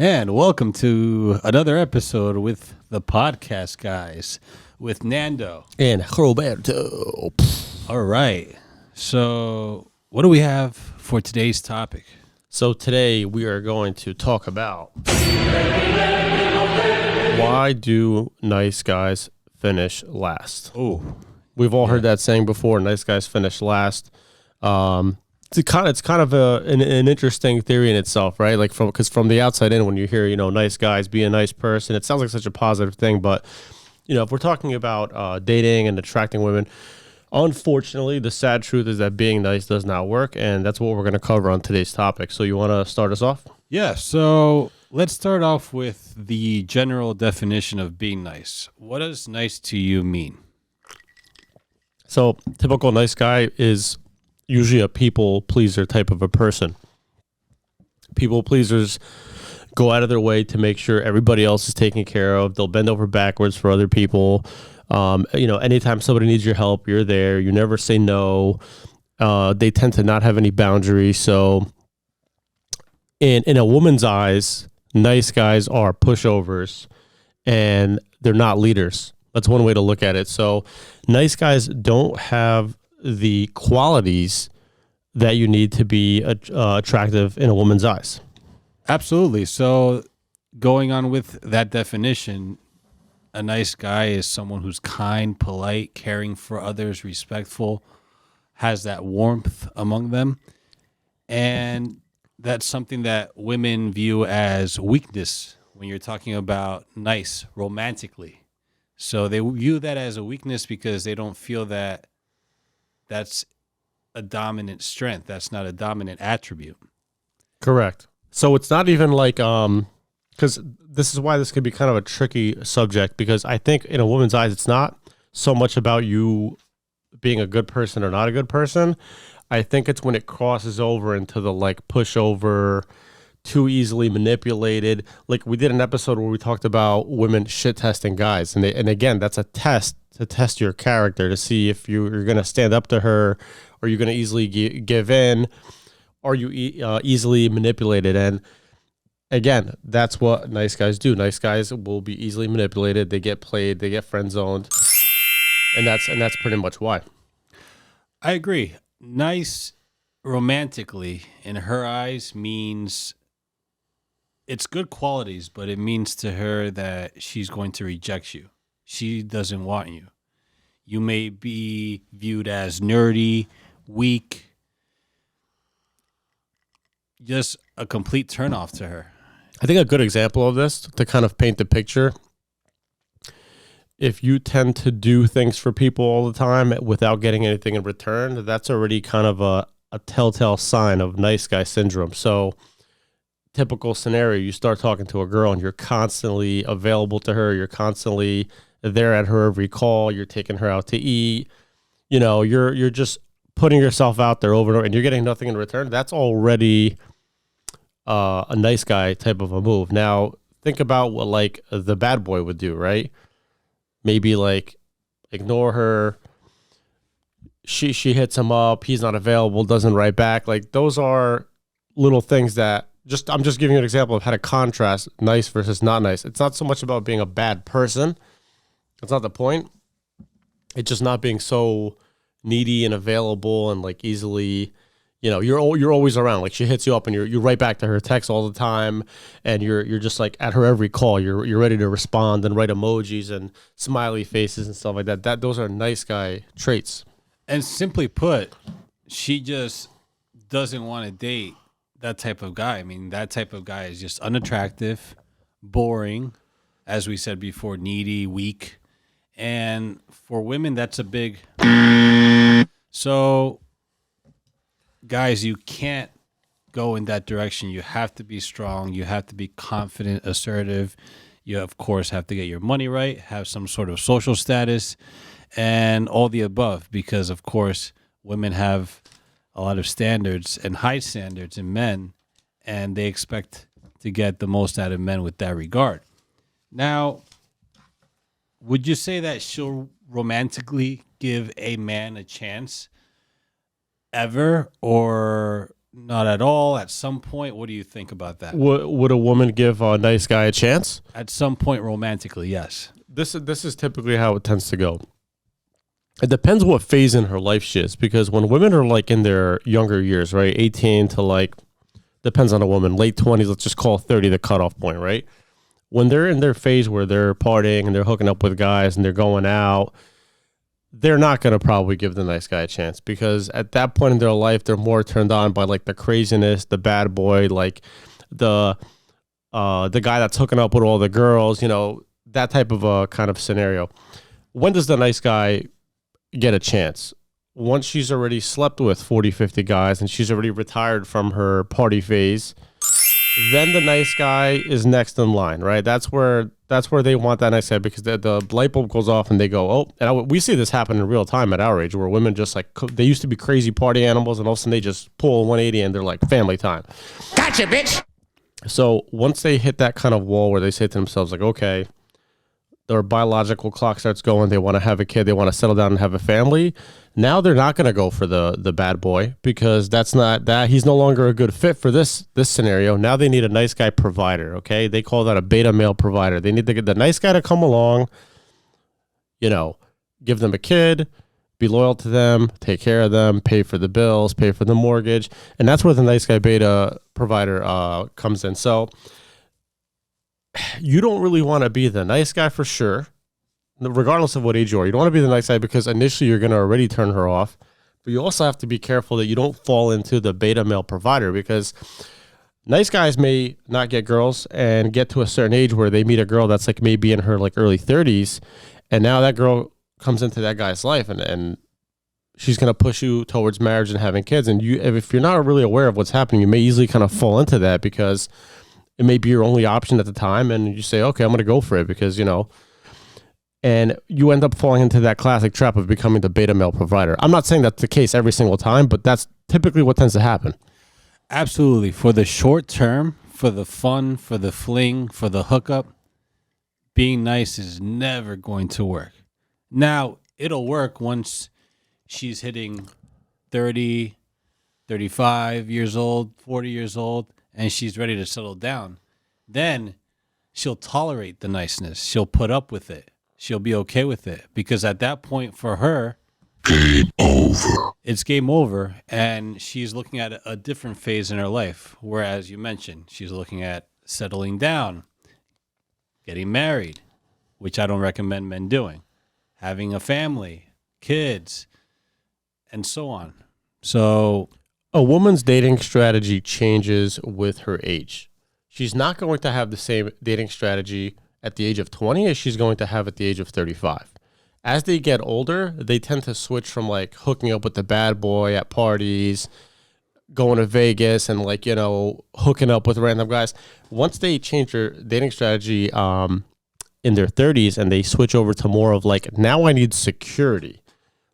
And welcome to another episode with the podcast guys with Nando. And Roberto. All right. So, what do we have for today's topic? So today we are going to talk about why do nice guys finish last? Oh, We've all heard that saying before. Nice guys finish last. It's kind of an interesting theory in itself, right? Like because from the outside in, when you hear nice guys, be a nice person, it sounds like such a positive thing. But if we're talking about dating and attracting women, unfortunately, the sad truth is that being nice does not work, and that's what we're going to cover on today's topic. So you want to start us off? yeah. So, let's start off with the general definition of being nice. What does nice to you mean? So typical nice guy is usually a people pleaser type of a person. People pleasers go out of their way to make sure everybody else is taken care of. They'll bend over backwards for other people. Anytime somebody needs your help, you're there. You never say no. They tend to not have any boundaries. So in a woman's eyes, nice guys are pushovers and they're not leaders. That's one way to look at it. So nice guys don't have the qualities that you need to be attractive in a woman's eyes. Absolutely. So, going on with that definition, a nice guy is someone who's kind, polite, caring for others, respectful, has that warmth among them. And that's something that women view as weakness when you're talking about nice romantically. So they view that as a weakness because they don't feel that that's a dominant strength. That's not a dominant attribute. Correct. So it's not even like because this is why this could be kind of a tricky subject, because I think in a woman's eyes it's not so much about you being a good person or not a good person. I think it's when it crosses over into the like pushover, too easily manipulated. Like we did an episode where we talked about women shit testing guys, and again that's a test to test your character to see if you're going to stand up to her, or you're going to easily give in, or you easily manipulated. And again, that's what nice guys do. Nice guys will be easily manipulated. They get played. They get friend zoned, and that's pretty much why. I agree. Nice romantically in her eyes means it's good qualities, but it means to her that she's going to reject you. She doesn't want you. You may be viewed as nerdy, weak, just a complete turnoff to her. I think a good example of this to kind of paint the picture, if you tend to do things for people all the time without getting anything in return, that's already kind of a telltale sign of nice guy syndrome. So typical scenario, you start talking to a girl and you're constantly available to her. You're constantly there at her every call. You're taking her out to eat. You're just putting yourself out there over and over, and you're getting nothing in return. That's already a nice guy type of a move. Now, think about what like the bad boy would do, right? Maybe like ignore her. She hits him up. He's not available. Doesn't write back. Like those are little things that I'm just giving you an example of how to contrast nice versus not nice. It's not so much about being a bad person. That's not the point. It's just not being so needy and available and like easily, you're always around. Like she hits you up and you're right back to her text all the time, and you're just like at her every call. You're ready to respond and write emojis and smiley faces and stuff like that. Those are nice guy traits. And simply put, she just doesn't want to date that type of guy. I mean, that type of guy is just unattractive, boring, as we said before, needy, weak. And for women, that's a big... So, guys, you can't go in that direction. You have to be strong. You have to be confident, assertive. You, of course, have to get your money right, have some sort of social status, and all the above. Because, of course, women have a lot of standards and high standards in men, and they expect to get the most out of men with that regard. Now, would you say that she'll romantically give a man a chance ever, or Not at all. At some point, what do you think about that? Would a woman give a nice guy a chance? At some point, romantically, yes. This is typically how it tends to go. It depends what phase in her life she is, because when women are like in their younger years, right, 18 to like, depends on a woman, late 20s, let's just call 30 the cutoff point, right? When they're in their phase where they're partying and they're hooking up with guys and they're going out, they're not going to probably give the nice guy a chance, because at that point in their life, they're more turned on by like the craziness, the bad boy, like the guy that's hooking up with all the girls, that type of a kind of scenario. When does the nice guy get a chance? Once she's already slept with 40, 50 guys and she's already retired from her party phase, then the nice guy is next in line, right? That's where they want that nice guy, because the light bulb goes off and they go, oh, and we see this happen in real time at our age, where women just like, they used to be crazy party animals and all of a sudden they just pull a 180 and they're like, family time. Gotcha, bitch. So once they hit that kind of wall where they say to themselves like, okay, their biological clock starts going, they want to have a kid, they want to settle down and have a family. Now they're not going to go for the bad boy, because he's no longer a good fit for this scenario. Now they need a nice guy provider, okay? They call that a beta male provider. They need to get the nice guy to come along, give them a kid, be loyal to them, take care of them, pay for the bills, pay for the mortgage. And that's where the nice guy beta provider comes in. So you don't really want to be the nice guy for sure, regardless of what age you are. You don't want to be the nice guy because initially you're going to already turn her off. But you also have to be careful that you don't fall into the beta male provider, because nice guys may not get girls and get to a certain age where they meet a girl that's like maybe in her like early 30s. And now that girl comes into that guy's life and she's going to push you towards marriage and having kids. And if you're not really aware of what's happening, you may easily kind of fall into that, because it may be your only option at the time, and you say, okay, I'm going to go for it because, and you end up falling into that classic trap of becoming the beta male provider. I'm not saying that's the case every single time, but that's typically what tends to happen. Absolutely. For the short term, for the fun, for the fling, for the hookup, being nice is never going to work. Now, it'll work once she's hitting 30, 35 years old, 40 years old, and she's ready to settle down. Then she'll tolerate the niceness. She'll put up with it. She'll be okay with it, because at that point for her, Game over. it's game over, and she's looking at a different phase in her life. Whereas you mentioned, she's looking at settling down, getting married, which I don't recommend men doing, having a family, kids, and so on. So A woman's dating strategy changes with her age. She's not going to have the same dating strategy at the age of 20 as she's going to have at the age of 35. As they get older, they tend to switch from like hooking up with the bad boy at parties, going to Vegas, and like, hooking up with random guys. Once they change their dating strategy in their 30s and they switch over to more of like, now I need security.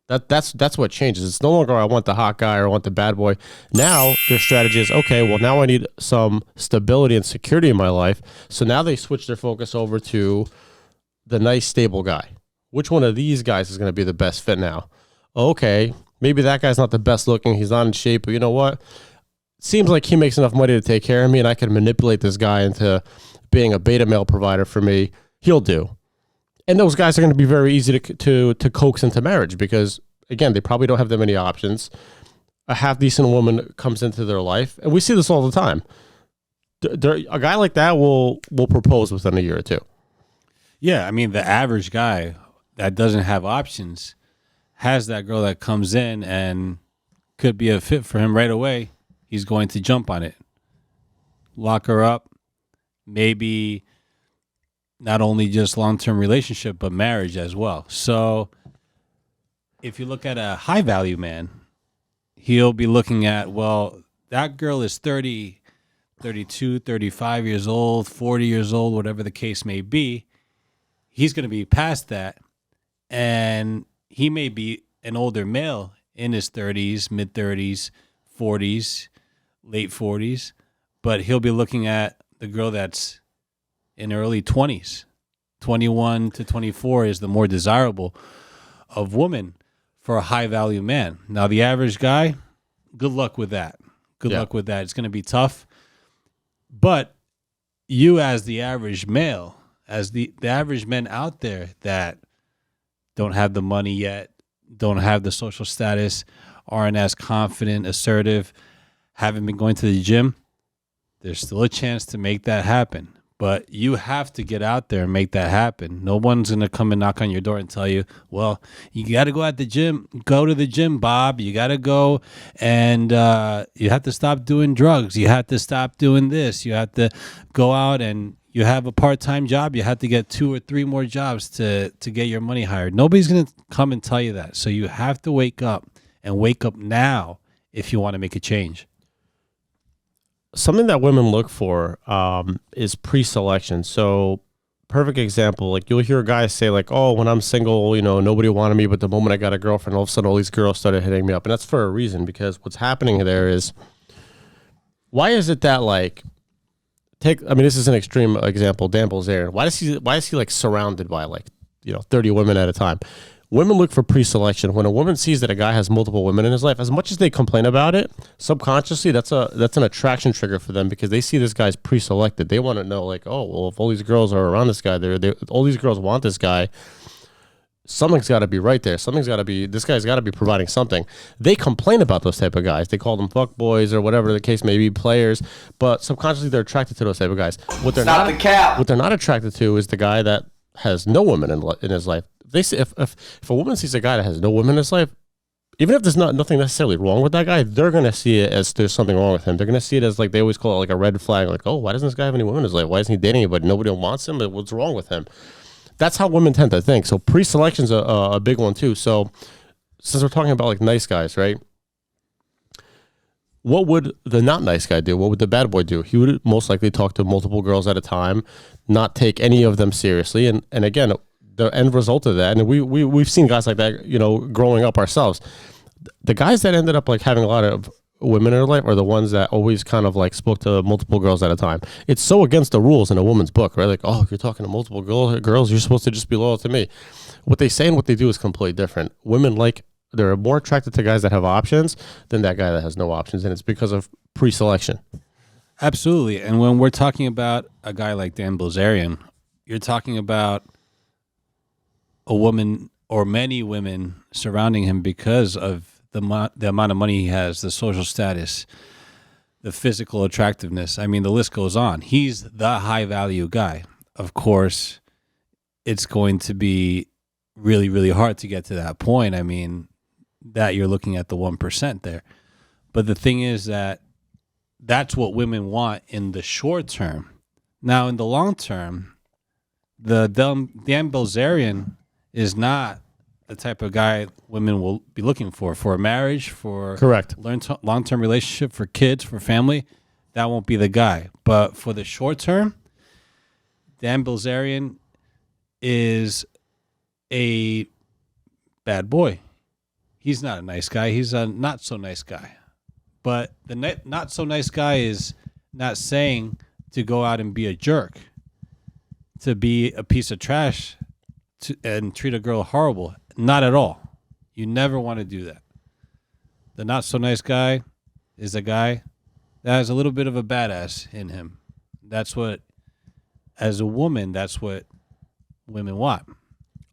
That's what changes. It's no longer I want the hot guy or I want the bad boy. Now their strategy is, okay, well now I need some stability and security in my life. So now they switch their focus over to the nice stable guy. Which one of these guys is going to be the best fit now? Okay, maybe that guy's not the best looking. He's not in shape, but you know what? Seems like he makes enough money to take care of me, and I can manipulate this guy into being a beta male provider for me. He'll do. And those guys are going to be very easy to coax into marriage, because, again, they probably don't have that many options. A half-decent woman comes into their life, and we see this all the time. A guy like that will propose within a year or two. yeah, I mean, the average guy that doesn't have options has that girl that comes in and could be a fit for him right away. He's going to jump on it, lock her up, maybe not only just long-term relationship, but marriage as well. So if you look at a high-value man, he'll be looking at, well, that girl is 30, 32, 35 years old, 40 years old, whatever the case may be. He's going to be past that, and he may be an older male in his 30s, mid-30s, 40s, late 40s, but he'll be looking at the girl that's in early 20s. 21 to 24 is the more desirable of woman for a high-value man. Now, the average guy, good luck with that. Good Yeah. luck with that. It's going to be tough. But you, as the average male, as the average men out there that don't have the money yet, don't have the social status, aren't as confident, assertive, haven't been going to the gym, there's still a chance to make that happen. But you have to get out there and make that happen. No one's going to come and knock on your door and tell you, well, you got to go at the gym. Go to the gym, Bob. You got to go and you have to stop doing drugs. You have to stop doing this. You have to go out and you have a part-time job. You have to get 2 or 3 more jobs to get your money hired. Nobody's going to come and tell you that. So you have to wake up and wake up now if you want to make a change. Something that women look for is pre-selection. So, perfect example, like you'll hear guys say like, oh, when I'm single, nobody wanted me, but the moment I got a girlfriend, all of a sudden all these girls started hitting me up. And that's for a reason, because what's happening there is, why is it that like, this is an extreme example, Dan Bilzerian. Why is he like surrounded by like, 30 women at a time? Women look for pre-selection. When a woman sees that a guy has multiple women in his life, as much as they complain about it, subconsciously that's an attraction trigger for them, because they see this guy's pre-selected. They want to know like, oh, well, if all these girls are around this guy, all these girls want this guy, something's got to be right there. This guy's got to be providing something. They complain about those type of guys. They call them fuck boys or whatever the case may be, players, but subconsciously they're attracted to those type of guys. What they're not attracted to is the guy that has no women in his life. They say if a woman sees a guy that has no women in his life, even if there's nothing necessarily wrong with that guy, they're gonna see it as there's something wrong with him. They're gonna see it as like, they always call it like a red flag, like, oh, why doesn't this guy have any women in his life? Why isn't he dating anybody? Nobody wants him. What's wrong with him? That's how women tend to think. So pre-selection's a big one too. So since we're talking about like nice guys, right? What would the not nice guy do? What would the bad boy do? He would most likely talk to multiple girls at a time, not take any of them seriously. And again, the end result of that, and we've seen guys like that, growing up ourselves. The guys that ended up like having a lot of women in their life are the ones that always kind of like spoke to multiple girls at a time. It's so against the rules in a woman's book, right? Like, oh, if you're talking to multiple girls, you're supposed to just be loyal to me. What they say and what they do is completely different. Women they're more attracted to guys that have options than that guy that has no options, and it's because of pre-selection. Absolutely. And when we're talking about a guy like Dan Bilzerian, you're talking about a woman or many women surrounding him because of the amount of money he has, the social status, the physical attractiveness. I mean, the list goes on. He's the high value guy. Of course, it's going to be really, really hard to get to that point. I mean, that you're looking at the 1% there. But the thing is that that's what women want in the short term. Now, in the long term, the Dan Bilzerian is not the type of guy women will be looking for a marriage, for Correct. long-term relationship, for kids, for family. That won't be the guy. But for the short term, Dan Bilzerian is a bad boy. He's not a nice guy. He's a not so nice guy. But the not so nice guy is not saying to go out and be a jerk, to be a piece of trash, and treat a girl horrible. Not at all. You never want to do that. The not so nice guy is a guy that has a little bit of a badass in him. That's what, as a woman, that's what women want.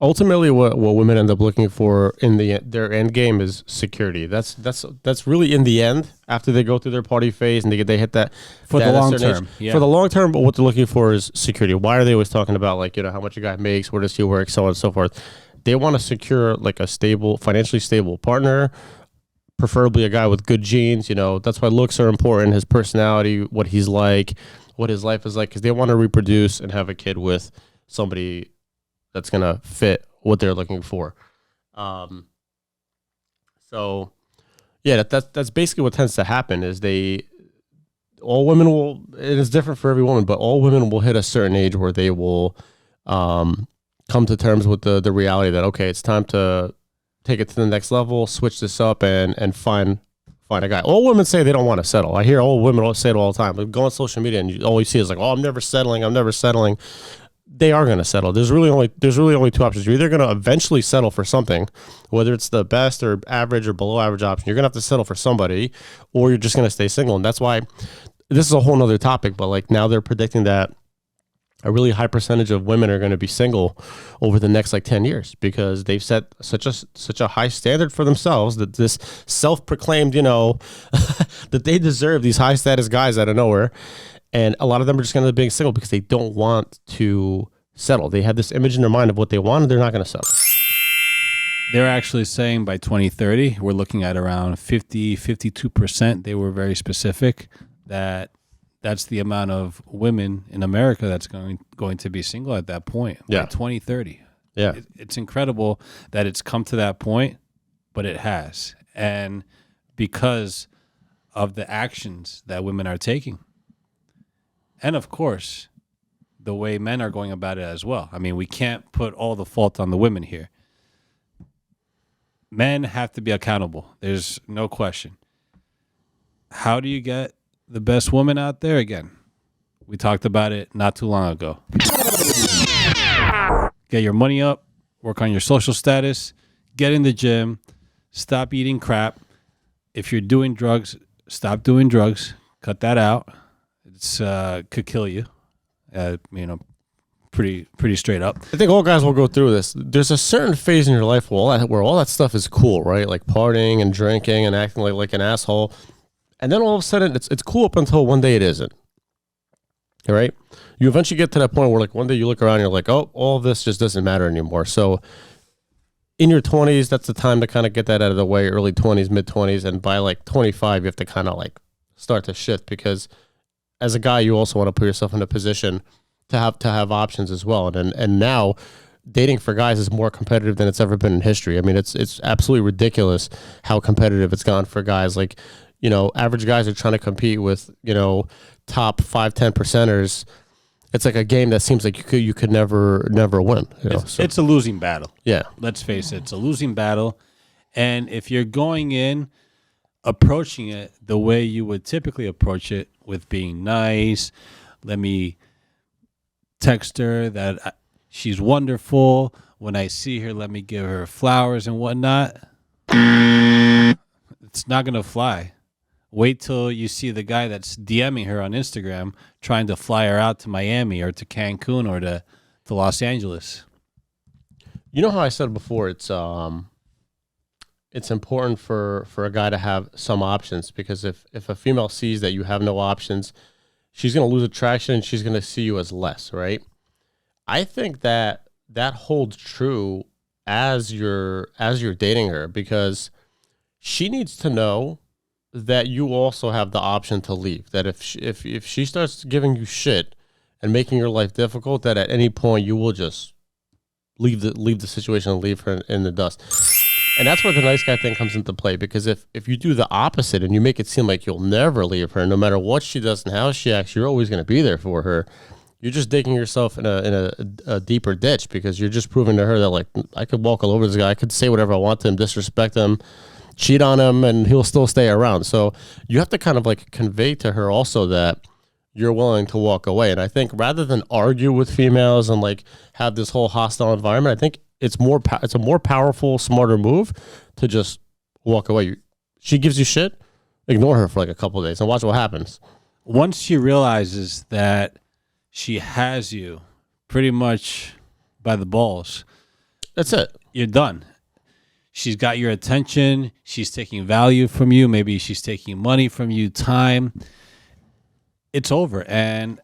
Ultimately, what women end up looking for in their end game is security. That's really in the end, after they go through their party phase and they hit that For the long term. Yeah. For the long term, but what they're looking for is security. Why are they always talking about like, how much a guy makes, where does he work, so on and so forth? They want to secure like a stable, financially stable partner, preferably a guy with good genes. That's why looks are important. His personality, what he's like, what his life is like, because they want to reproduce and have a kid with somebody that's going to fit what they're looking for. So yeah, that's basically what tends to happen is all women will, it is different for every woman, but all women will hit a certain age where they will come to terms with the reality that, okay, it's time to take it to the next level, switch this up and find a guy. All women say they don't want to settle. I hear all women say it all the time. But go on social media and all you see is like, oh, I'm never settling. they are going to settle. There's really only two options. You're either going to eventually settle for something, whether it's the best or average or below average option. You're going to have to settle for somebody, or you're just going to stay single. And that's why this is a whole nother topic. But like now they're predicting that a really high percentage of women are going to be single over the next like 10 years because they've set such a high standard for themselves that this self-proclaimed, that they deserve these high status guys out of nowhere. And a lot of them are just going to be being single because they don't want to settle. They have this image in their mind of what they want, and they're not going to settle. They're actually saying by 2030, we're looking at around 52%. They were very specific that's the amount of women in America that's going to be single at that point. Yeah. By 2030. Yeah. It's incredible that it's come to that point, but it has. And because of the actions that women are taking. And of course, the way men are going about it as well. I mean, we can't put all the fault on the women here. Men have to be accountable. There's no question. How do you get the best woman out there? Again, we talked about it not too long ago. Get your money up, work on your social status, get in the gym, stop eating crap. If you're doing drugs, stop doing drugs. Cut that out. It's could kill you. Pretty straight up. I think all guys will go through this. There's a certain phase in your life where all that stuff is cool, right? Like partying and drinking and acting like an asshole. And then all of a sudden, it's cool up until one day it isn't. All right? You eventually get to that point where like one day you look around and you're like, oh, all of this just doesn't matter anymore. So in your 20s, that's the time to kind of get that out of the way, early 20s, mid 20s. And by like 25, you have to kind of like start to shift because as a guy, you also want to put yourself in a position to have options as well. And now dating for guys is more competitive than it's ever been in history. I mean, it's absolutely ridiculous how competitive it's gone for guys. Like, average guys are trying to compete with, top 5-10 percenters. It's like a game that seems like you could never win. It's a losing battle. Yeah. Let's face it, it's a losing battle. And if you're going in, approaching it the way you would typically approach it with being nice, let me text her that she's wonderful. When I see her, let me give her flowers and whatnot. It's not going to fly. Wait till you see the guy that's DMing her on Instagram trying to fly her out to Miami or to Cancun or to Los Angeles. You know how I said before, it's important for a guy to have some options because if a female sees that you have no options, she's going to lose attraction and she's going to see you as less, right? I think that holds true as you're dating her because she needs to know that you also have the option to leave. That if she starts giving you shit and making your life difficult, that at any point you will just leave the situation and leave her in the dust. And that's where the nice guy thing comes into play because if you do the opposite and you make it seem like you'll never leave her, no matter what she does and how she acts, you're always going to be there for her. You're just digging yourself in a deeper ditch because you're just proving to her that like I could walk all over this guy, I could say whatever I want to him, disrespect him, cheat on him, and he'll still stay around. So you have to kind of like convey to her also that you're willing to walk away. And I think rather than argue with females and like have this whole hostile environment, I think it's a more powerful, smarter move to just walk away. She gives you shit, ignore her for like a couple of days and watch what happens. Once she realizes that she has you pretty much by the balls, that's it. You're done. She's got your attention. She's taking value from you. Maybe she's taking money from you, time. It's over. And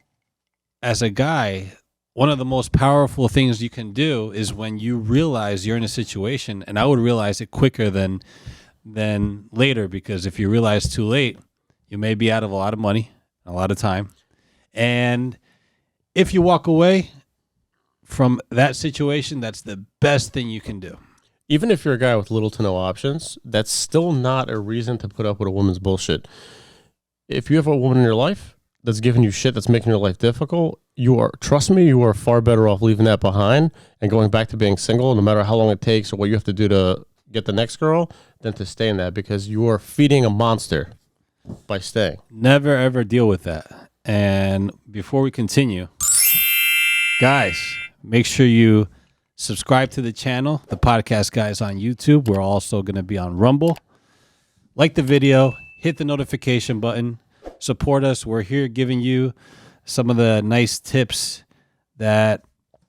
as a guy, one of the most powerful things you can do is when you realize you're in a situation, and I would realize it quicker than later, because if you realize too late, you may be out of a lot of money, a lot of time. And if you walk away from that situation, that's the best thing you can do. Even if you're a guy with little to no options, that's still not a reason to put up with a woman's bullshit. If you have a woman in your life that's giving you shit, that's making your life difficult, trust me, you are far better off leaving that behind and going back to being single, no matter how long it takes or what you have to do to get the next girl, than to stay in that, because you are feeding a monster by staying. Never, ever deal with that. And before we continue, Guys, make sure you subscribe to the channel, the Podcast Guys on YouTube. We're also going to be on Rumble. Like the video, hit the notification button, support us. We're here giving you some of the nice tips that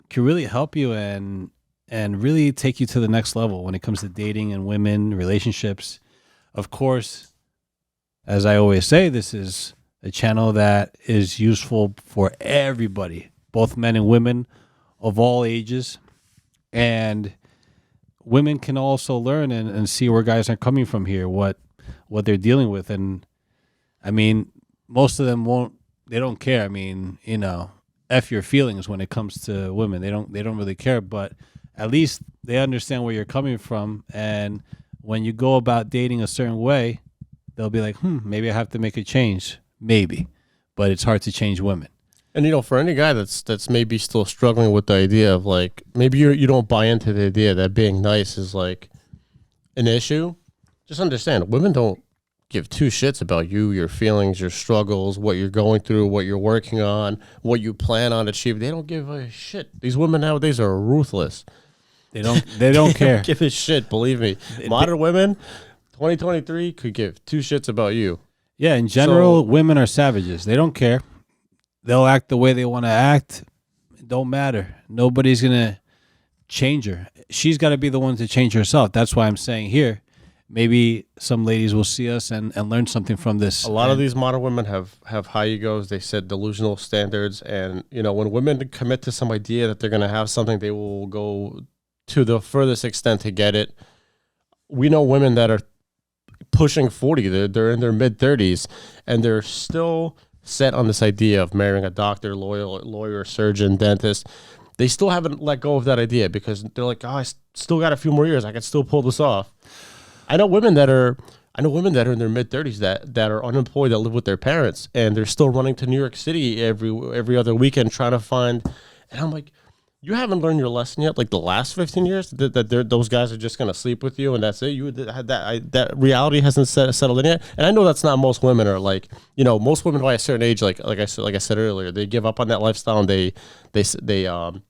can really help you and really take you to the next level when it comes to dating and women, relationships. Of course, as I always say, this is a channel that is useful for everybody, both men and women of all ages. And women can also learn and see where guys are coming from here, what they're dealing with. And I mean, most of them they don't care. I mean, F your feelings when it comes to women. They don't really care, but at least they understand where you're coming from. And when you go about dating a certain way, they'll be like, maybe I have to make a change. Maybe. But it's hard to change women. And for any guy that's maybe still struggling with the idea of like, maybe you don't buy into the idea that being nice is like an issue, just understand women don't give two shits about you, your feelings, your struggles, what you're going through, what you're working on, what you plan on achieving. They don't give a shit. These women nowadays are ruthless. They don't care. Don't give a shit, believe me. Modern women, 2023, could give two shits about you. Yeah, in general, women are savages. They don't care. They'll act the way they want to act. It don't matter. Nobody's going to change her. She's got to be the one to change herself. That's why I'm saying here, maybe some ladies will see us and learn something from this. A lot of these modern women have high egos. They set delusional standards. And, when women commit to some idea that they're going to have something, they will go to the furthest extent to get it. We know women that are pushing 40. They're in their mid-30s, and they're still set on this idea of marrying a doctor, lawyer, surgeon, dentist. They still haven't let go of that idea because they're like, I still got a few more years. I can still pull this off. I know women that are in their mid-30s that are unemployed, that live with their parents, and they're still running to New York City every other weekend trying to find. And I'm like, you haven't learned your lesson yet. Like the last 15 years, that those guys are just gonna sleep with you, and that's it. That reality hasn't settled in yet. And I know that's not most women are like. Most women by a certain age, like I said earlier, they give up on that lifestyle and they settle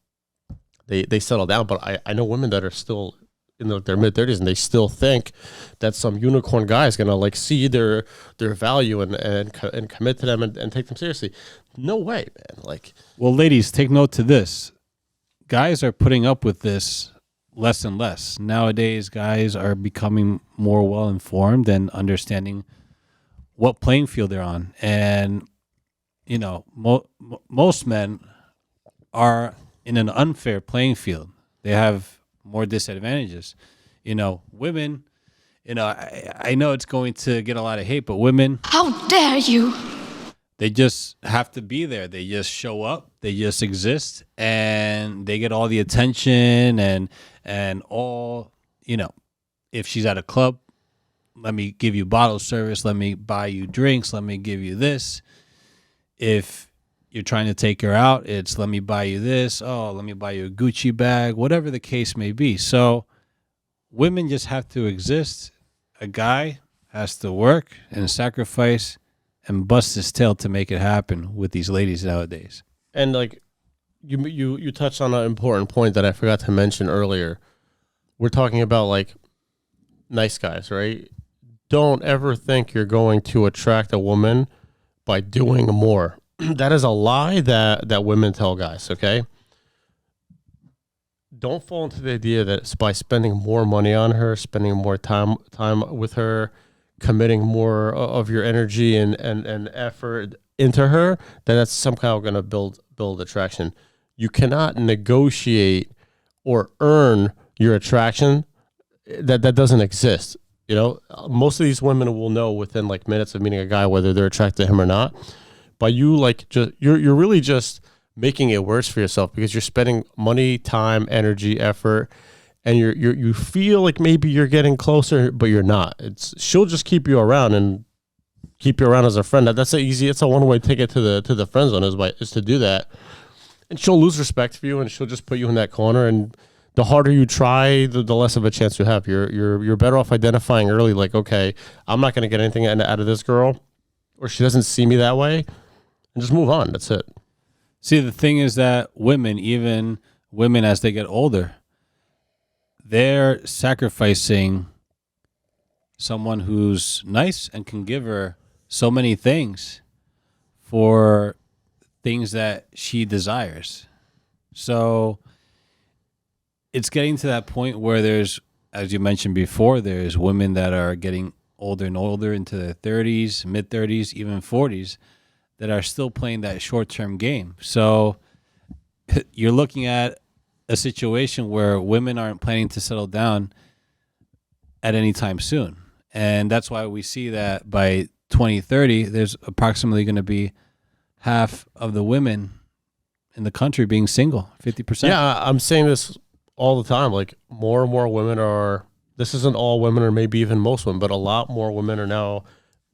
down. But I know women that are still in their mid-30s and they still think that some unicorn guy is gonna like see their value and commit to them and take them seriously. No way, man. Like, well, ladies, take note to this. Guys are putting up with this less and less. Nowadays, guys are becoming more well-informed and understanding what playing field they're on. And, most men are in an unfair playing field. They have more disadvantages. Women, I know it's going to get a lot of hate, but women... How dare you! They just have to be there. They just show up. They just exist, and they get all the attention and all. If she's at a club, let me give you bottle service. Let me buy you drinks. Let me give you this. If you're trying to take her out, it's let me buy you this. Oh, let me buy you a Gucci bag. Whatever the case may be. So, women just have to exist. A guy has to work and sacrifice and bust his tail to make it happen with these ladies nowadays. And like you touched on an important point that I forgot to mention earlier. We're talking about like nice guys, right? Don't ever think you're going to attract a woman by doing more. That is a lie that women tell guys, okay? Don't fall into the idea that it's by spending more money on her, spending more time with her, committing more of your energy and effort into her, that's somehow going to build attraction. You cannot negotiate or earn your attraction. That doesn't exist. Most of these women will know within like minutes of meeting a guy whether they're attracted to him or not. But you're really just making it worse for yourself because you're spending money, time, energy, effort, and you feel like maybe you're getting closer, but you're not. She'll just keep you around and keep you around as a friend. That's a one-way ticket to the friend zone is to do that. And she'll lose respect for you, and she'll just put you in that corner. And the harder you try, the less of a chance you have. You're better off identifying early, like, okay, I'm not going to get anything out of this girl, or she doesn't see me that way, and just move on. That's it. See, the thing is that women, even women as they get older, they're sacrificing someone who's nice and can give her so many things for things that she desires. So it's getting to that point where there's, as you mentioned before, there's women that are getting older and older into their 30s, mid 30s, even 40s, that are still playing that short-term game. So you're looking at a situation where women aren't planning to settle down at any time soon. And that's why we see that by 2030, there's approximately going to be half of the women in the country being single, 50%. Yeah, I'm saying this all the time. Like, more and more women are, this isn't all women or maybe even most women, but a lot more women are now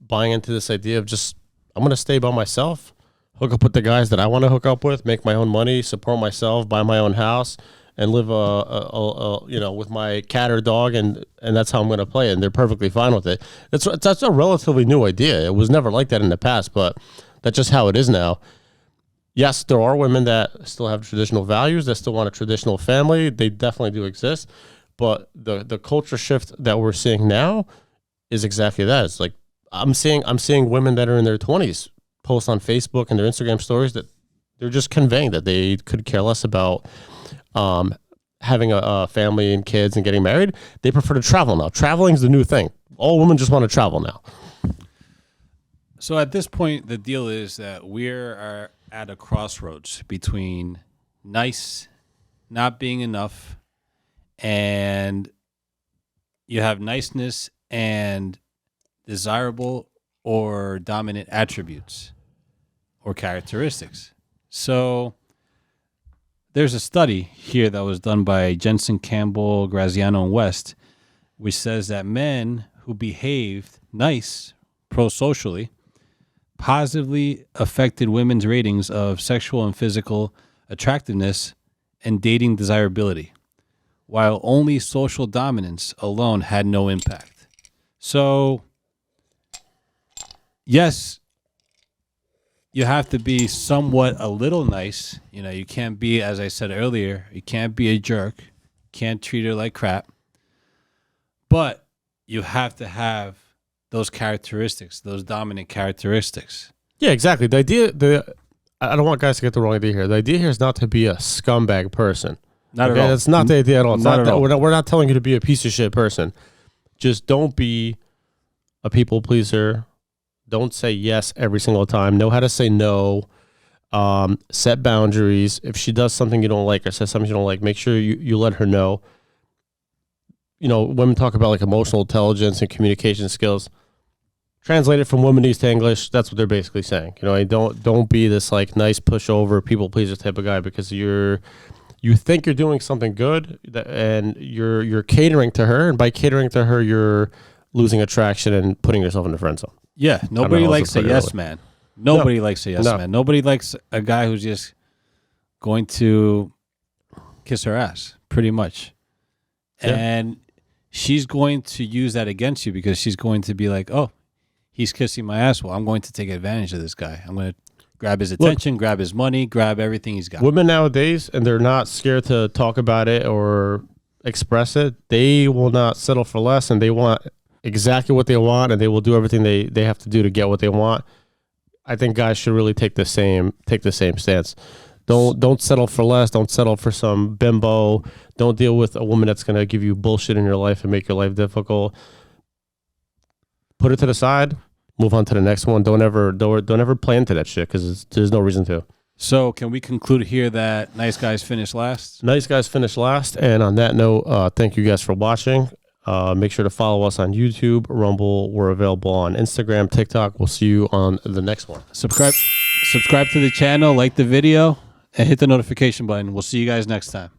buying into this idea of just, I'm going to stay by myself, hook up with the guys that I want to hook up with, make my own money, support myself, buy my own house, and live with my cat or dog, and that's how I'm going to play it. And they're perfectly fine with it. That's a relatively new idea. It was never like that in the past, but that's just how it is now. Yes, there are women that still have traditional values, that still want a traditional family. They definitely do exist. But the culture shift that we're seeing now is exactly that. It's like I'm seeing women that are in their 20s post on Facebook and their Instagram stories that they're just conveying that they could care less about having a family and kids and getting married. They prefer to travel now. Traveling is the new thing. All women just want to travel now. So at this point, the deal is that we are at a crossroads between nice not being enough, and you have niceness and desirable or dominant attributes or characteristics. So there's a study here that was done by Jensen, Campbell, Graziano, and West, which says that men who behaved nice pro-socially positively affected women's ratings of sexual and physical attractiveness and dating desirability, while only social dominance alone had no impact. So, yes, you have to be somewhat a little nice. You know, you can't be, as I said earlier, you can't be a jerk. Can't treat her like crap. But you have to have those characteristics, those dominant characteristics. Yeah, exactly. I don't want guys to get the wrong idea here. The idea here is not to be a scumbag person. Not at all. That's not the idea at all. It's Not at all. We're not telling you to be a piece of shit person. Just don't be a people pleaser. Don't say yes every single time. Know how to say no. Set boundaries. If she does something you don't like or says something you don't like, make sure you let her know. You know, women talk about like emotional intelligence and communication skills. Translate it from womanese to English. That's what they're basically saying. You know, don't be this like nice pushover people pleaser type of guy, because you think you're doing something good and you're catering to her, and by catering to her, you're losing attraction and putting yourself in the friend zone. Yeah, nobody likes a yes man. Nobody likes a yes No. man. Nobody likes a guy who's just going to kiss her ass, pretty much. Yeah. And she's going to use that against you, because she's going to be like, oh, he's kissing my ass. Well, I'm going to take advantage of this guy. I'm going to grab his attention, grab his money, grab everything he's got. Women nowadays, and they're not scared to talk about it or express it, they will not settle for less, and they want exactly what they want, and they will do everything they have to do to get what they want. I think guys should really take the same stance. Don't settle for less. Don't settle for some bimbo. Don't deal with a woman that's going to give you bullshit in your life and make your life difficult. Put it to the side. Move on to the next one. Don't ever play into that shit, because there's no reason to. So can we conclude here that nice guys finish last? Nice guys finish last. And on that note, thank you guys for watching. Make sure to follow us on YouTube, Rumble. We're available on Instagram, TikTok. We'll see you on the next one. Subscribe to the channel, like the video, and hit the notification button. We'll see you guys next time.